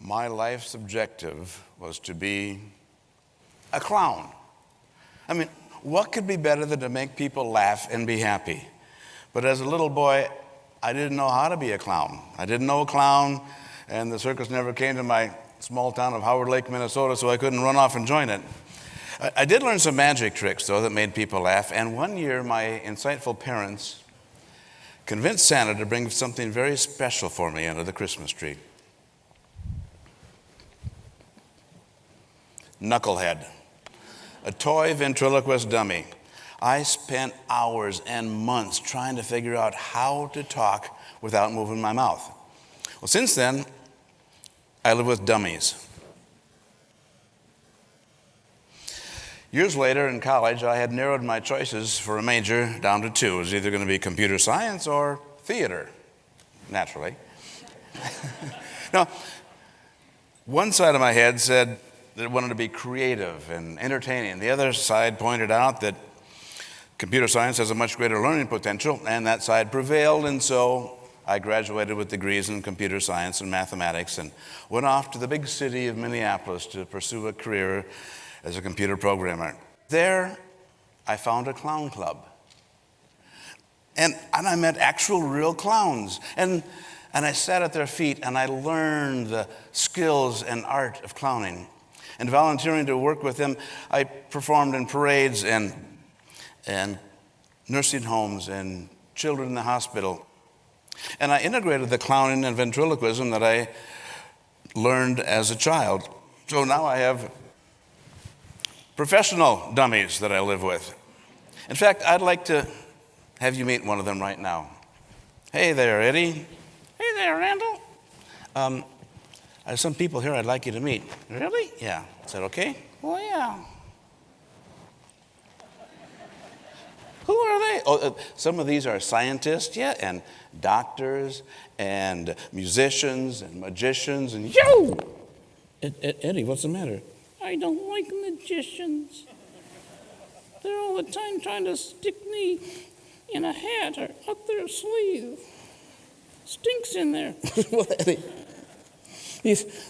My life's objective was to be a clown. I mean, what could be better than to make people laugh and be happy? But as a little boy, I didn't know how to be a clown. I didn't know a clown, and the circus never came to my small town of Howard Lake, Minnesota, so I couldn't run off and join it. I did learn some magic tricks, though, that made people laugh, and one year my insightful parents convinced Santa to bring something very special for me under the Christmas tree. Knucklehead, a toy ventriloquist dummy. I spent hours and months trying to figure out how to talk without moving my mouth. Well, since then, I live with dummies. Years later in college, I had narrowed my choices for a major down to two. It was either going to be computer science or theater, naturally. Now, one side of my head said that it wanted to be creative and entertaining. The other side pointed out that computer science has a much greater learning potential, and that side prevailed, and so I graduated with degrees in computer science and mathematics and went off to the big city of Minneapolis to pursue a career as a computer programmer. There, I found a clown club. And I met actual real clowns. And I sat at their feet and I learned the skills and art of clowning. And volunteering to work with them, I performed in parades and nursing homes and children in the hospital. And I integrated the clowning and ventriloquism that I learned as a child. So now I have professional dummies that I live with. In fact, I'd like to have you meet one of them right now. Hey there, Eddie. Hey there, Randall. There's some people here I'd like you to meet. Really? Yeah. Is that okay? Oh, yeah. Who are they? Oh, some of these are scientists, yeah, and doctors, and musicians, and magicians, and Yo! Eddie, what's the matter? I don't like magicians. They're all the time trying to stick me in a hat or up their sleeve. Stinks in there. Well, Eddie,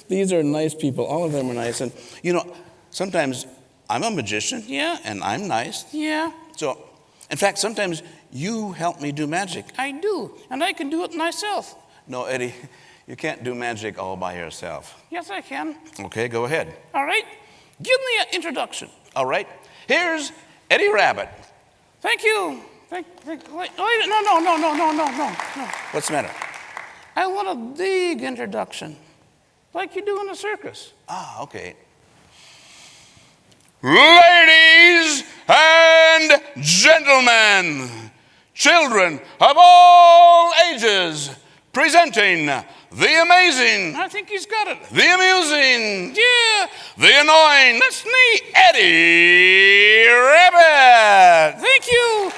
these are nice people. All of them are nice. And, you know, sometimes I'm a magician, yeah, and I'm nice. Yeah. So, in fact, sometimes you help me do magic. I do, and I can do it myself. No, Eddie, you can't do magic all by yourself. Yes, I can. Okay, go ahead. All right. Give me an introduction. All right. Here's Eddie Rabbit. Thank you. Wait, no. What's the matter? I want a big introduction, like you do in a circus. Ah, okay. Ladies and gentlemen, children of all ages, presenting the amazing, I think he's got it. the amusing, Yeah. the annoying, that's me, Eddie Rabbit. Thank you.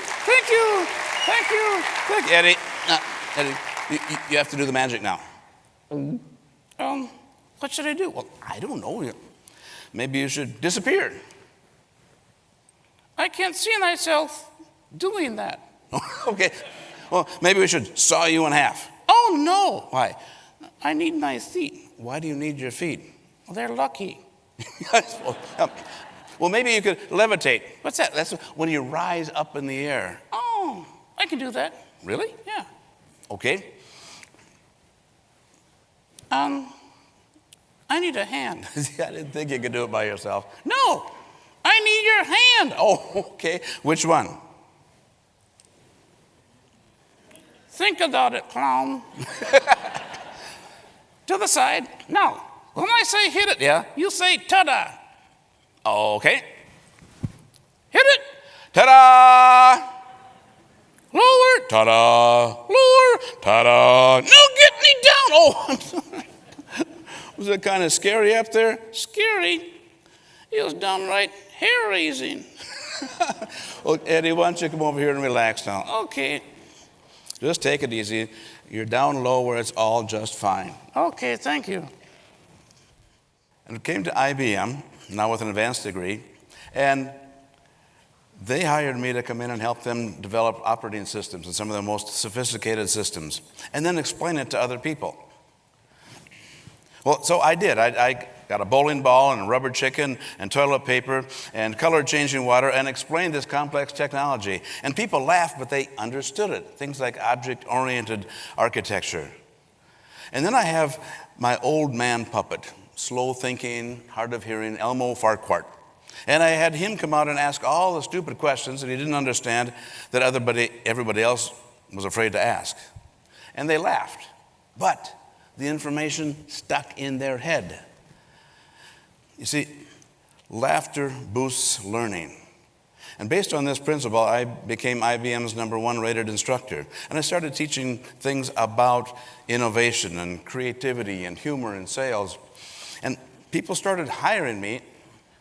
Eddie, Eddie, you have to do the magic now. What should I do? Well, I don't know. Maybe you should disappear. I can't see myself doing that. Okay. Well, maybe we should saw you in half. Oh, no. Why? I need my feet. Why do you need your feet? Well, they're lucky. Well, maybe you could levitate. What's that? That's when you rise up in the air. Oh, I can do that. Really? Yeah. Okay. I need a hand. I didn't think you could do it by yourself. No, I need your hand. Oh, okay. Which one? Think about it, clown. To the side. Now, when I say hit it, Yeah? you say ta-da. Okay. Hit it. Ta-da! Lower. Ta-da! Lower. Ta-da! No, get me down. Oh, I'm sorry. Was it kind of scary up there? Scary. It was downright hair-raising. Well, Eddie, why don't you come over here and relax now? Okay. Just take it easy. You're down low where it's all just fine. Okay, thank you. And it came to IBM, now with an advanced degree, and they hired me to come in and help them develop operating systems and some of the most sophisticated systems, and then explain it to other people. Well, so I did. I got a bowling ball and a rubber chicken and toilet paper and color changing water and explained this complex technology. And people laughed, but they understood it. Things like object-oriented architecture. And then I have my old man puppet, slow thinking, hard of hearing, Elmo Farquhar. And I had him come out and ask all the stupid questions that he didn't understand that everybody else was afraid to ask. And they laughed. But the information stuck in their head. You see, laughter boosts learning. And based on this principle, I became IBM's #1 rated instructor. And I started teaching things about innovation and creativity and humor and sales. And people started hiring me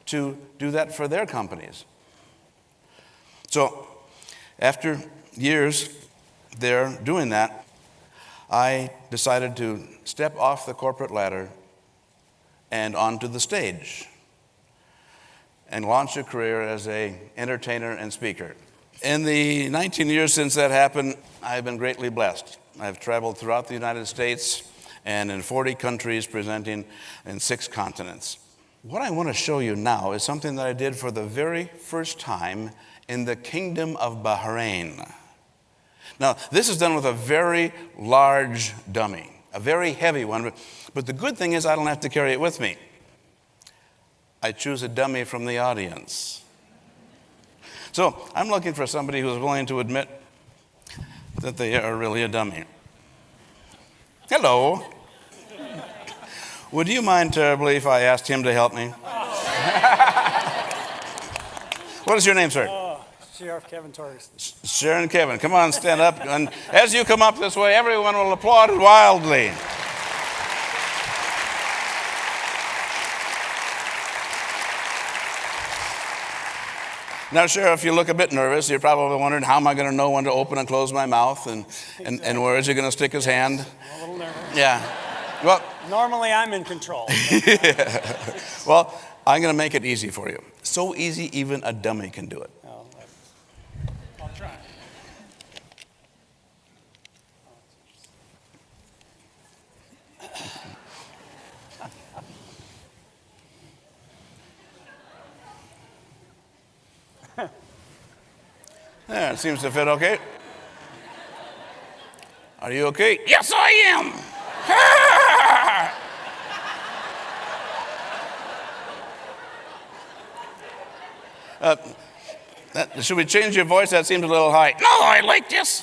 to do that for their companies. So after years there doing that, I decided to step off the corporate ladder and onto the stage and launch a career as an entertainer and speaker. In the 19 years since that happened, I've been greatly blessed. I've traveled throughout the United States and in 40 countries, presenting in 6 continents. What I want to show you now is something that I did for the very first time in the Kingdom of Bahrain. Now, this is done with a very large dummy, a very heavy one, but the good thing is I don't have to carry it with me. I choose a dummy from the audience. So I'm looking for somebody who's willing to admit that they are really a dummy. Hello. Would you mind terribly if I asked him to help me? What is your name, sir? Sheriff Kevin Torres. Sharon Kevin, come on, stand up. And as you come up this way, everyone will applaud wildly. Now, Sheriff, you look a bit nervous. You're probably wondering, how am I going to know when to open and close my mouth? And where is he going to stick his hand? I'm a little nervous. Yeah. Well, normally I'm in control. Yeah. Well, I'm going to make it easy for you. So easy, even a dummy can do it. Oh, I'll try. There, it seems to fit okay. Are you okay? Yes, I am. Should we change your voice? That seems a little high. No, I like this.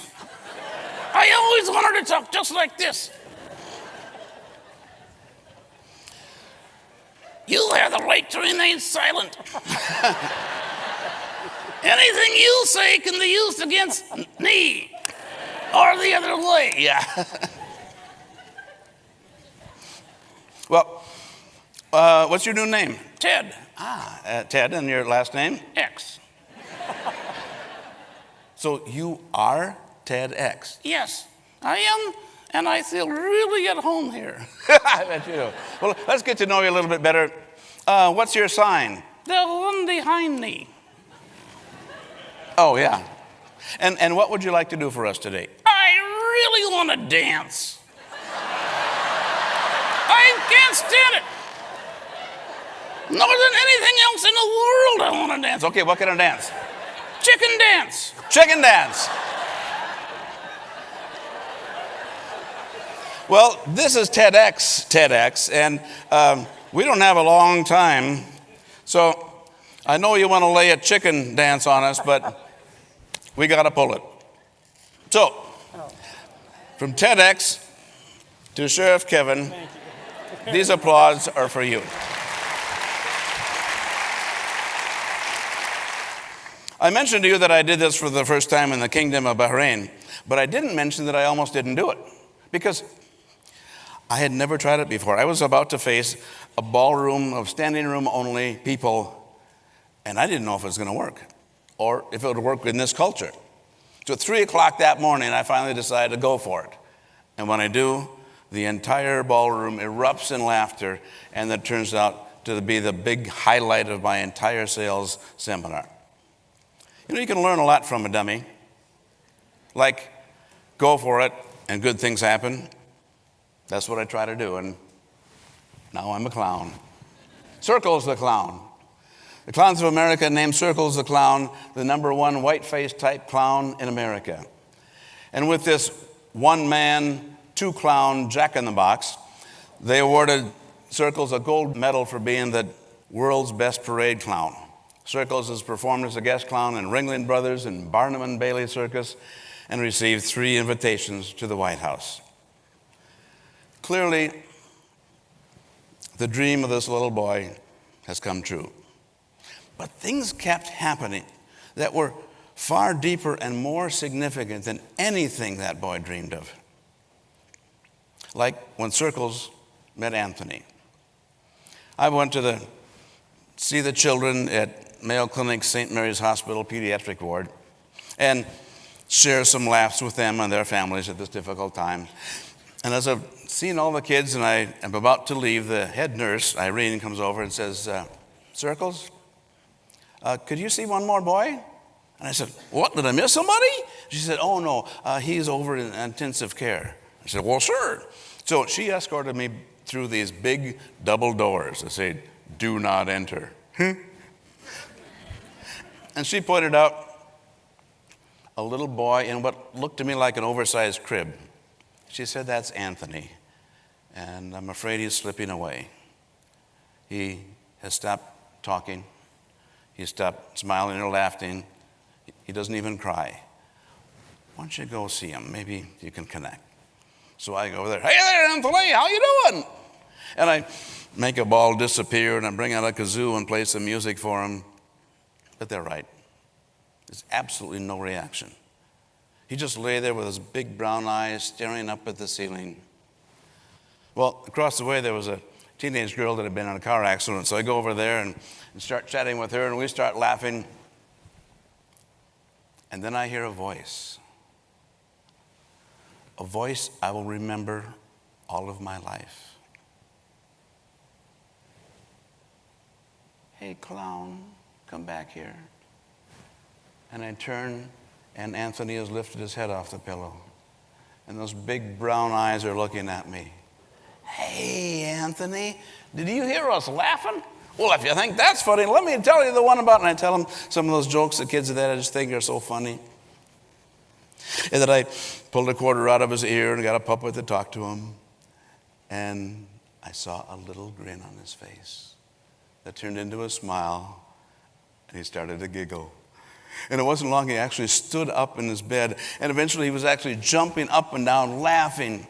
I always wanted to talk just like this. You have the right to remain silent. Anything you say can be used against me, or the other way. Yeah. Well, what's your new name? Ted. Ted, and your last name? X. So you are TEDx? Yes, I am, and I feel really at home here. I bet you do. Well, let's get to know you a little bit better. What's your sign? The one behind me. Oh, yeah. And what would you like to do for us today? I really want to dance. I can't stand it. More than anything else in the world, I want to dance. Okay, what kind of dance? Chicken dance. Chicken dance. Well, this is TEDx, and we don't have a long time, so I know you want to lay a chicken dance on us, but we got to pull it. So, from TEDx to Sheriff Kevin, these applause are for you. I mentioned to you that I did this for the first time in the Kingdom of Bahrain, but I didn't mention that I almost didn't do it because I had never tried it before. I was about to face a ballroom of standing room only people, and I didn't know if it was going to work or if it would work in this culture. So at 3 o'clock that morning, I finally decided to go for it. And when I do, the entire ballroom erupts in laughter, and that turns out to be the big highlight of my entire sales seminar. You know, you can learn a lot from a dummy. Like, go for it, and good things happen. That's what I try to do, and Now I'm a clown. Circles the clown. The clowns of America named Circles the clown the number one white-faced type clown in America. And with this one-man, two-clown jack-in-the-box, they awarded Circles a gold medal for being the world's best parade clown. Circles has performed as a guest clown in Ringling Brothers and Barnum and Bailey Circus and received 3 invitations to the White House. Clearly, the dream of this little boy has come true. But things kept happening that were far deeper and more significant than anything that boy dreamed of. Like when Circles met Anthony. I went to see the children at Mayo Clinic St. Mary's Hospital Pediatric Ward and share some laughs with them and their families at this difficult time. And as I've seen all the kids and I am about to leave, the head nurse, Irene, comes over and says, Circles, could you see one more boy? And I said, what, did I miss somebody? She said, oh no, he's over in intensive care. I said, well, sure. So she escorted me through these big double doors that say, do not enter. And she pointed out a little boy in what looked to me like an oversized crib. She said, that's Anthony, and I'm afraid he's slipping away. He has stopped talking. He stopped smiling or laughing. He doesn't even cry. Why don't you go see him? Maybe you can connect. So I go over there. Hey there, Anthony, how you doing? And I make a ball disappear, and I bring out a kazoo and play some music for him. But they're right. There's absolutely no reaction. He just lay there with his big brown eyes staring up at the ceiling. Well, across the way there was a teenage girl that had been in a car accident, so I go over there and start chatting with her, and we start laughing. And then I hear a voice I will remember all of my life. Hey, clown, come back here. And I turn, and Anthony has lifted his head off the pillow. And those big brown eyes are looking at me. Hey, Anthony, did you hear us laughing? Well, if you think that's funny, let me tell you the one about, and I tell him some of those jokes the kids that I just think are so funny. And that I pulled a quarter out of his ear and got a puppet to talk to him. And I saw a little grin on his face that turned into a smile, and he started to giggle. And it wasn't long, he actually stood up in his bed, and eventually he was actually jumping up and down, laughing.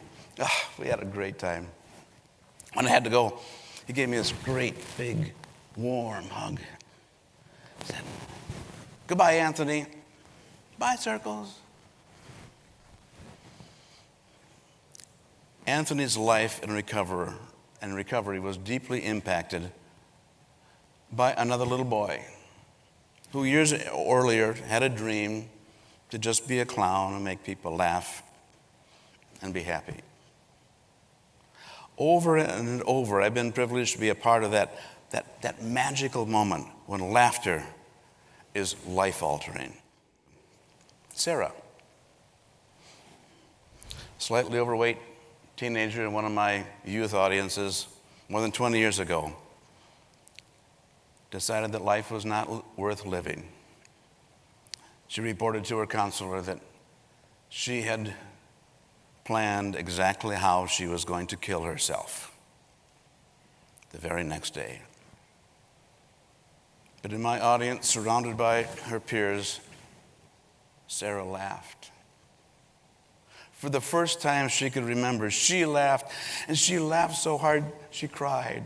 We had a great time. When I had to go, he gave me this great, big, warm hug. He said, goodbye, Anthony. Bye, Circles. Anthony's life and recovery was deeply impacted by another little boy who years earlier had a dream to just be a clown and make people laugh and be happy. Over and over, I've been privileged to be a part of that magical moment when laughter is life-altering. Sarah, slightly overweight teenager in one of my youth audiences more than 20 years ago, decided that life was not worth living. She reported to her counselor that she had planned exactly how she was going to kill herself the very next day. But in my audience, surrounded by her peers, Sarah laughed. For the first time she could remember, she laughed, and she laughed so hard she cried.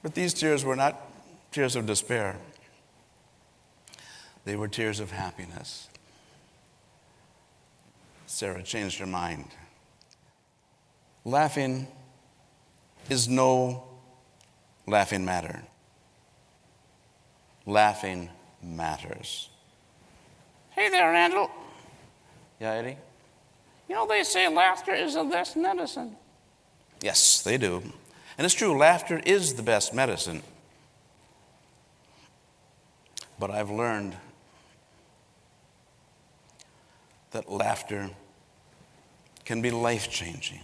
But these tears were not tears of despair. They were tears of happiness. Sarah changed her mind. Laughing is no laughing matter. Laughing matters. Hey there, Randall. Yeah, Eddie? You know, they say laughter is the best medicine. Yes, they do. And it's true, laughter is the best medicine. But I've learned that laughter can be life-changing.